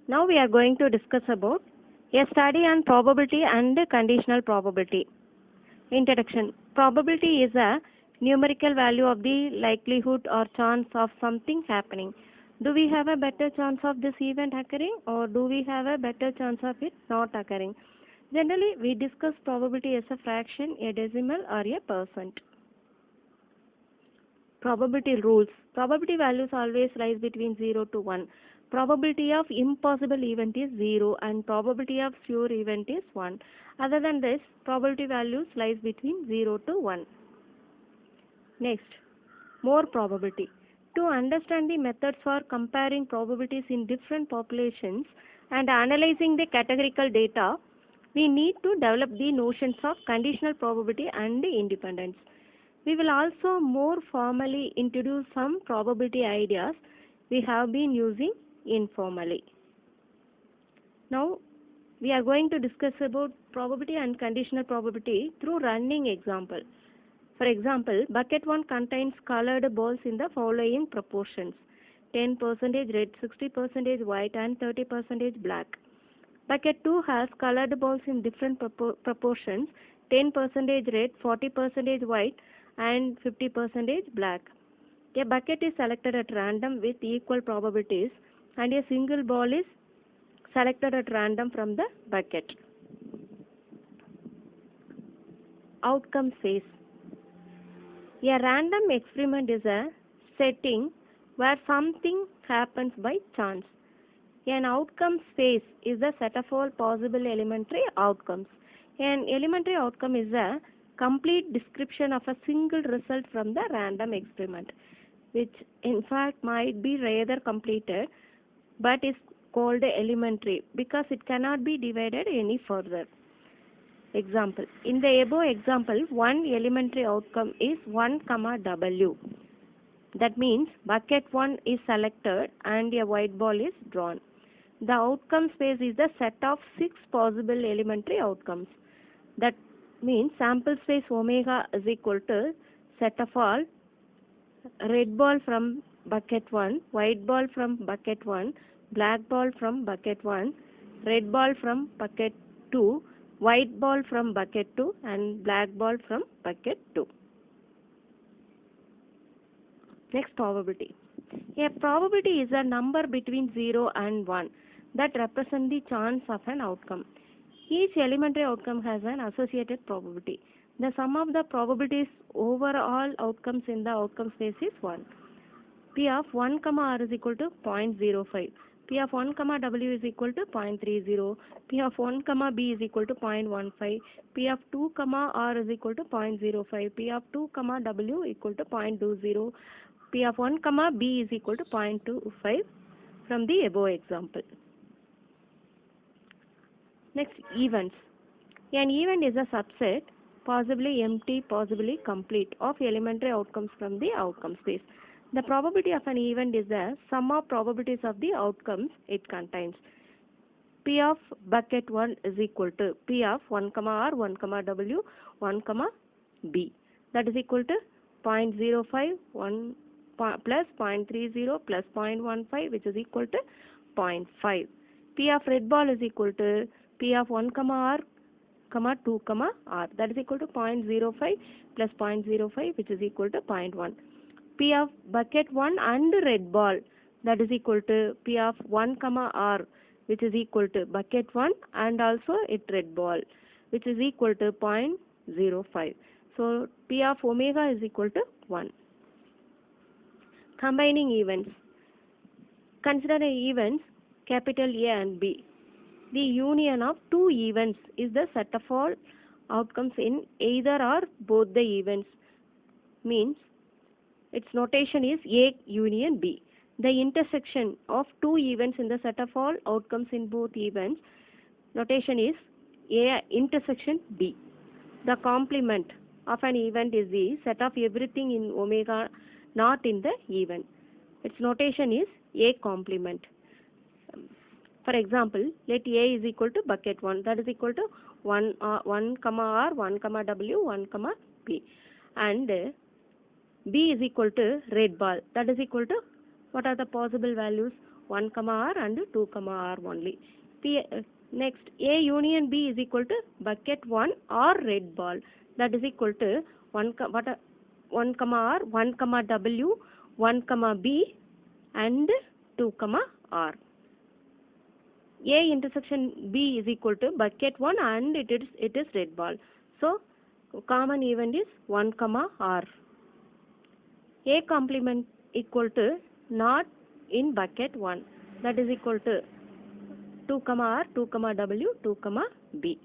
Now we are going to discuss about a study on probability and conditional probability. Introduction. Probability is a numerical value of the likelihood or chance of something happening. Do we have a better chance of this event occurring, or do we have a better chance of it not occurring? Generally, we discuss probability as a fraction, a decimal, or a percent. Probability rules. Probability values always rise between 0 to 1. Probability of impossible event is 0 and probability of sure event is 1. Other than this, probability values lies between 0 to 1. Next, more probability. To understand the methods for comparing probabilities in different populations and analyzing the categorical data, we need to develop the notions of conditional probability and independence. We will also more formally introduce some probability ideas we have been using informally. Now, we are going to discuss about probability and conditional probability through running example. For example, bucket 1 contains colored balls in the following proportions: 10% red, 60% white and 30% black. Bucket 2 has colored balls in different proportions: 10% red, 40% white and 50% black. A bucket is selected at random with equal probabilities and a single ball is selected at random from the bucket. Outcome phase. A random experiment is a setting where something happens by chance. An outcome phase is the set of all possible elementary outcomes. An elementary outcome is a complete description of a single result from the random experiment, which in fact might be rather completed but is called elementary because it cannot be divided any further. Example. In the above example, one elementary outcome is 1, W. That means bucket 1 is selected and a white ball is drawn. The outcome space is the set of 6 possible elementary outcomes. That means sample space omega is equal to set of all red ball from bucket 1, white ball from bucket 1, black ball from bucket 1, red ball from bucket 2, white ball from bucket 2 and black ball from bucket 2. Next, probability. A probability is a number between 0 and 1 that represents the chance of an outcome. Each elementary outcome has an associated probability. The sum of the probabilities over all outcomes in the outcome space is 1. P of 1, R is equal to 0.05. P of 1, W is equal to 0.30. P of 1, B is equal to 0.15. P of 2, R is equal to 0.05. P of 2, W equal to 0.20. P of 1, B is equal to 0.25 from the above example. Next, events. An event is a subset, possibly empty, possibly complete, of elementary outcomes from the outcome space. The probability of an event is the sum of probabilities of the outcomes it contains. P of bucket 1 is equal to P of 1, R, 1, W, 1, B. That is equal to 0.05, 1 plus 0.30 plus 0.15, which is equal to 0.5. P of red ball is equal to P of 1, R, 2, R. That is equal to 0.05 plus 0.05, which is equal to 0.1. P of bucket 1 and red ball, that is equal to P of 1, R, which is equal to bucket 1 and also its red ball, which is equal to 0.05. So, P of omega is equal to 1. Combining events. Consider events capital A and B. The union of two events is the set of all outcomes in either or both the events. Means its notation is A union B. The intersection of two events in the set of all outcomes in both events, notation is A intersection B. The complement of an event is the set of everything in omega not in the event. Its notation is A complement. For example, let A is equal to bucket 1, that is equal to 1, R, 1, W, 1, B, and B is equal to red ball, that is equal to, what are the possible values? 1, R and 2, R only. Next, A union B is equal to bucket 1 or red ball. That is equal to 1, 1, R, 1, W, 1, B and 2, R. A intersection B is equal to bucket 1 and it is red ball. So, common event is 1, R. A complement equal to not in bucket 1. That is equal to 2, R, 2, W, 2, B.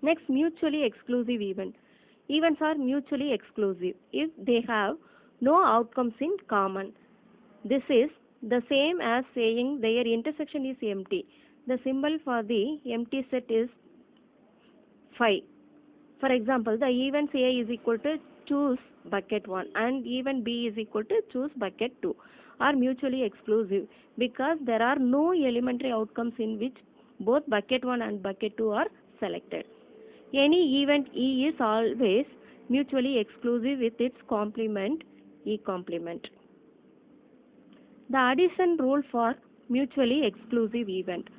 Next, mutually exclusive event. Events are mutually exclusive if they have no outcomes in common. This is the same as saying their intersection is empty. The symbol for the empty set is phi. For example, the events A is equal to choose bucket 1 and event B is equal to choose bucket 2 are mutually exclusive because there are no elementary outcomes in which both bucket 1 and bucket 2 are selected. Any event E is always mutually exclusive with its complement E complement. The addition rule for mutually exclusive event.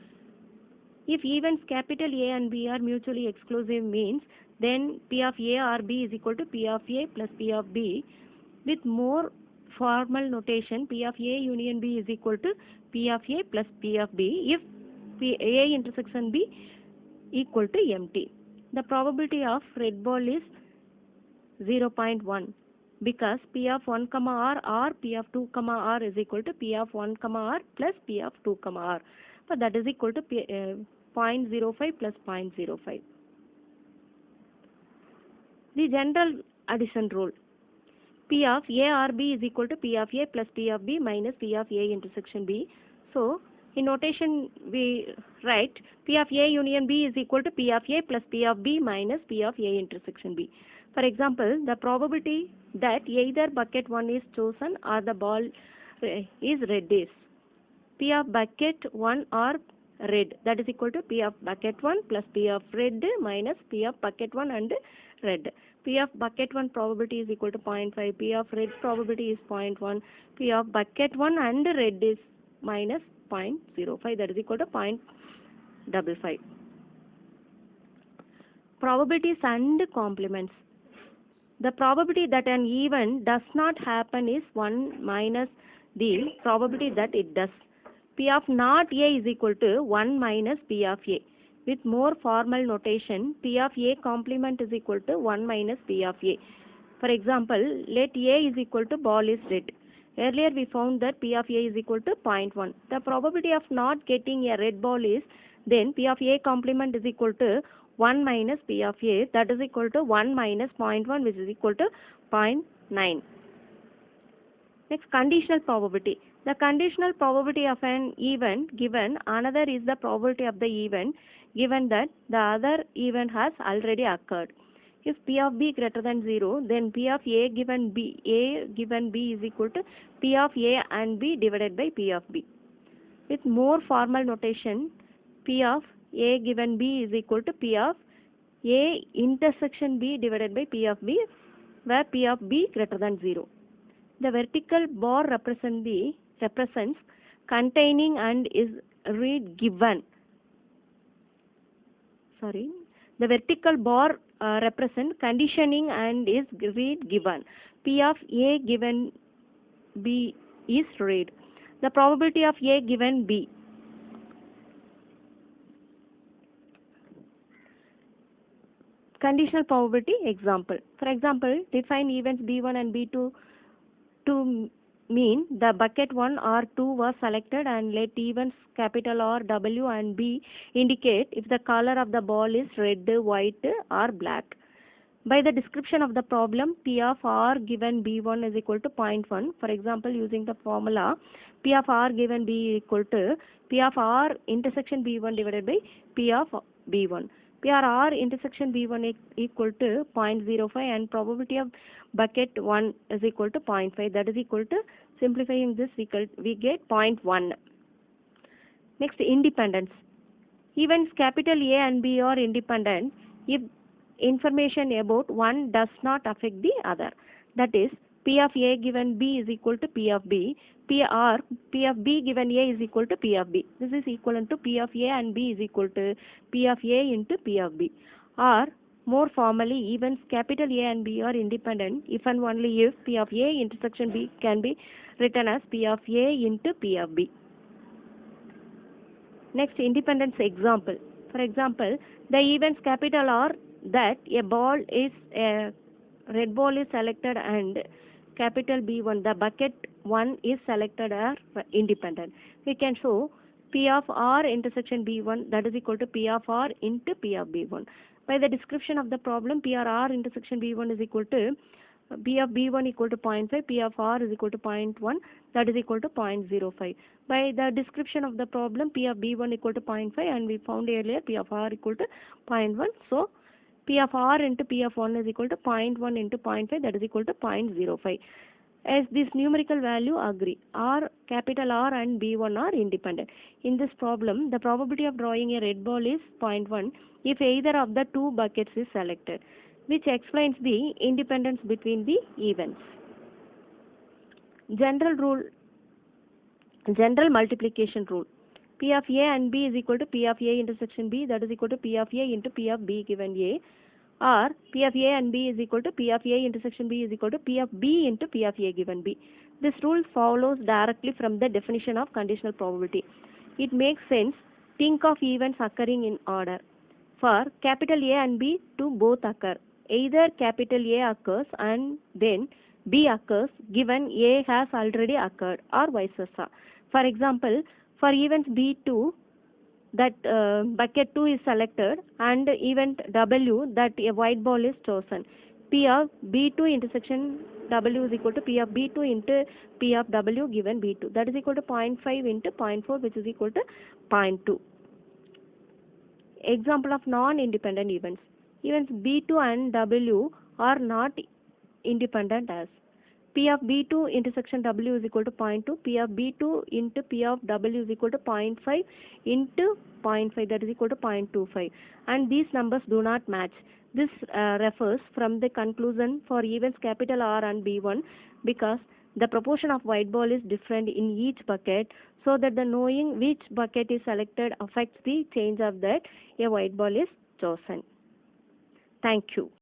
If events capital A and B are mutually exclusive means then P of A or B is equal to P of A plus P of B. With more formal notation, P of A union B is equal to P of A plus P of B if A intersection B equal to empty. The probability of red ball is 0.1 because P of 1, R or P of 2, R is equal to P of 1, R plus P of 2, R. So that is equal to 0.05 plus 0.05. The general addition rule. P of A or B is equal to P of A plus P of B minus P of A intersection B. So, in notation we write P of A union B is equal to P of A plus P of B minus P of A intersection B. For example, the probability that either bucket 1 is chosen or the ball is red is P of bucket 1 or red, that is equal to P of bucket 1 plus P of red minus P of bucket 1 and red. P of bucket 1 probability is equal to 0.5, P of red probability is 0.1, P of bucket 1 and red is minus 0.05, that is equal to 0.55. Probabilities and complements. The probability that an event does not happen is 1 minus the probability that it does. P of not A is equal to 1 minus P of A. With more formal notation, P of A complement is equal to 1 minus P of A. For example, let A is equal to ball is red. Earlier we found that P of A is equal to 0.1. The probability of not getting a red ball is then P of A complement is equal to 1 minus P of A, that is equal to 1 minus 0.1 which is equal to 0.9. Next, conditional probability. The conditional probability of an event given another is the probability of the event given that the other event has already occurred. If P of B greater than 0, then P of A given B is equal to P of A and B divided by P of B. With more formal notation, P of A given B is equal to P of A intersection B divided by P of B, where P of B greater than 0. The vertical bar represents containing and is read given. The vertical bar represents conditioning and is read given. P of A given B is read. The probability of A given B. Conditional probability example. For example, define events B1 and B2 to mean the bucket 1 or 2 was selected and let events capital R, W and B indicate if the color of the ball is red, white or black. By the description of the problem, P of R given B1 is equal to 0.1. For example, using the formula, P of R given B equal to P of R intersection B1 divided by P of B1. P of R intersection B1 equal to 0.05 and probability of bucket 1 is equal to 0.5. That is equal to, simplifying this, we get 0.1. Next, independence. Events capital A and B are independent if information about one does not affect the other. That is, P of A given B is equal to P of B. P of B given A is equal to P of B. This is equivalent to P of A and B is equal to P of A into P of B. Or more formally, events capital A and B are independent if and only if P of A intersection B can be written as P of A into P of B. Next, independence example. For example, the events capital are that a red ball is selected and capital B1, the bucket 1 is selected are independent. We can show P of R intersection B1 that is equal to P of R into P of B1. By the description of the problem, P of R intersection B1 is equal to P of B1 equal to 0.5, P of R is equal to 0.1, that is equal to 0.05. By the description of the problem, P of B1 equal to 0.5 and we found earlier P of R equal to 0.1. So, P of R into P of 1 is equal to 0.1 into 0.5, that is equal to 0.05. As this numerical value agree, capital R and B1 are independent. In this problem, the probability of drawing a red ball is 0.1 if either of the two buckets is selected, which explains the independence between the events. General multiplication rule. P of A and B is equal to P of A intersection B, that is equal to P of A into P of B given A. Or P of A and B is equal to P of A intersection B is equal to P of B into P of A given B. This rule follows directly from the definition of conditional probability. It makes sense. Think of events occurring in order. For capital A and B to both occur, either capital A occurs and then B occurs given A has already occurred, or vice versa. For example, for events B2, that bucket 2 is selected and event W, that a white ball is chosen. P of B2 intersection W is equal to P of B2 into P of W given B2, that is equal to 0.5 into 0.4, which is equal to 0.2. Example of non-independent events. Events B2 and W are not independent as P of B2 intersection W is equal to 0.2, P of B2 into P of W is equal to 0.5 into 0.5, that is equal to 0.25, and these numbers do not match. This refers from the conclusion for events capital R and B1 because the proportion of white ball is different in each bucket, so that the knowing which bucket is selected affects the change of that a white ball is chosen. Thank you.